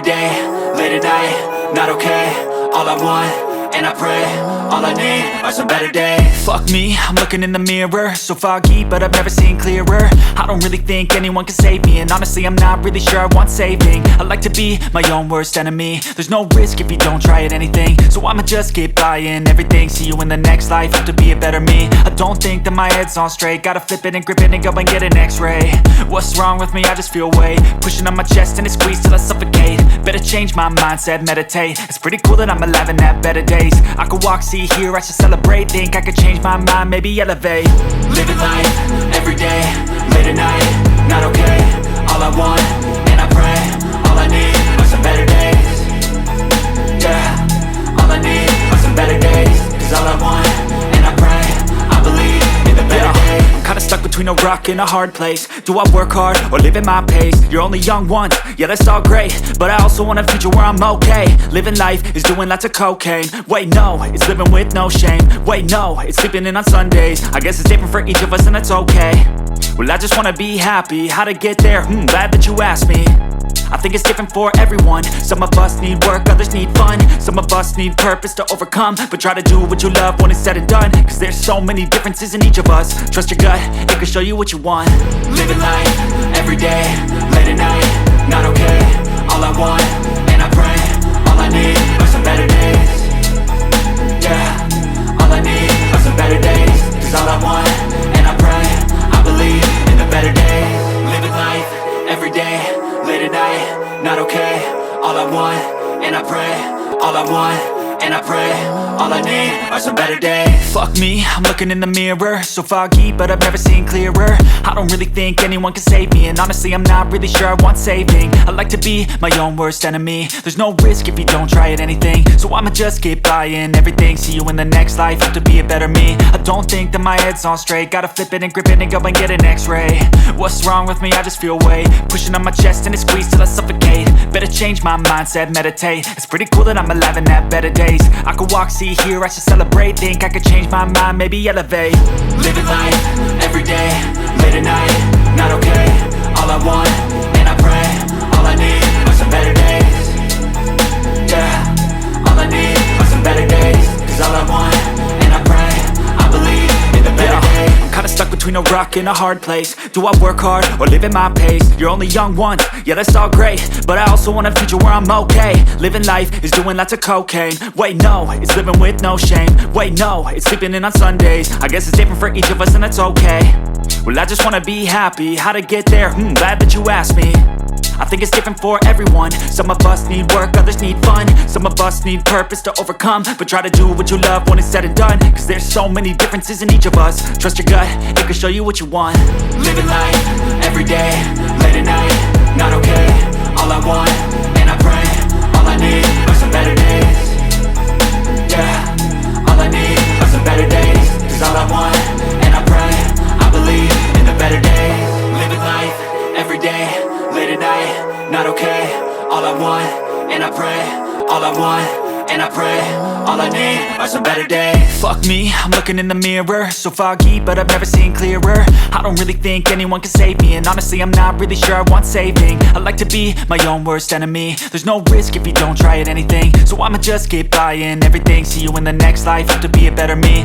day, late at night, not okay. All I want, and I pray, all I need are some better days. Fuck me, I'm looking in the mirror, so foggy, but I've never seen clearer. I don't really think anyone can save me, and honestly I'm not really sure I want saving. I like to be my own worst enemy. There's no risk if you don't try at anything, so I'ma just keep buying everything. See you in the next life, have to be a better me. I don't think that my head's on straight, gotta flip it and grip it and go and get an x-ray. What's wrong with me? I just feel weight pushing on my chest and it squeezes till I suffocate. Better change my mindset, meditate. It's pretty cool that I'm alive and have better days. I could walk, see, hear, I should celebrate. Think I could change my mind, maybe elevate. Living life, every day, late at night, not okay. All I want, and I pray, all I need are some better days. Yeah, all I need are some better days. Cause all I want, and I pray, I believe in the better days. I'm kinda stuck between a rock and a hard place. Do I work hard or live at my pace? You're only young once, yeah that's all great, but I also want a future where I'm okay. Living life is doing lots of cocaine. Wait no, it's living with no shame. Wait no, it's sleeping in on Sundays. I guess it's different for each of us and that's okay. Well I just wanna be happy, how to get there? Glad that you asked me. I think it's different for everyone. Some of us need work, others need fun. Some of us need purpose to overcome. But try to do what you love when it's said and done. Cause there's so many differences in each of us. Trust your gut, it can show you what you want. Living life, every day, late at night, not okay. All I want, and I pray, all I need are some better days. Yeah, all I need are some better days. Cause all I want, and I pray, I believe in the better days. Living life, every day, late at night, not okay. All I want, and I pray, all I want, and I pray, all I need are some better days. Fuck me, I'm looking in the mirror, so foggy, but I've never seen clearer. I don't really think anyone can save me, and honestly I'm not really sure I want saving. I like to be my own worst enemy. There's no risk if you don't try at anything, so I'ma just keep buying everything. See you in the next life, have to be a better me. I don't think that my head's on straight, gotta flip it and grip it and go and get an x-ray. What's wrong with me? I just feel weight pushing on my chest and it squeezes till I suffocate. Better change my mindset, meditate. It's pretty cool that I'm alive and have better days. I could walk, see, hear, I should celebrate. Think I could change my mind, maybe elevate. Living life, every day, late at night, not okay. All I want, and I pray, all I need are some better days. Yeah, all I need are some better days. Cause all I want, and I pray, I believe in the better days. I'm kinda stuck between a rock and a hard place. Do I work hard or live at my pace? You're only young once, yeah that's all great, but I also want a future where I'm okay. Living life is doing lots of cocaine. Wait no, it's living with no shame. Wait no, it's sleeping in on Sundays. I guess it's different for each of us and that's okay. Well I just wanna be happy, how to get there? Glad that you asked me. I think it's different for everyone. Some of us need work, others need fun. Some of us need purpose to overcome. But try to do what you love when it's said and done. Cause there's so many differences in each of us. Trust your gut, it can show you what you want. Living life, every day, late at night, not okay. All I want, and I pray, all I need are some better days. Yeah, all I need are some better days. Cause all I want, and I pray, I believe in the better days. Living life, every day, late at night, not okay. All I want, and I pray, all I want, and I pray, all I need are some better days. Fuck me, I'm looking in the mirror, so foggy, but I've never seen clearer. I don't really think anyone can save me, and honestly I'm not really sure I want saving. I like to be my own worst enemy. There's no risk if you don't try at anything, so I'ma just keep buying everything. See you in the next life, have to be a better me.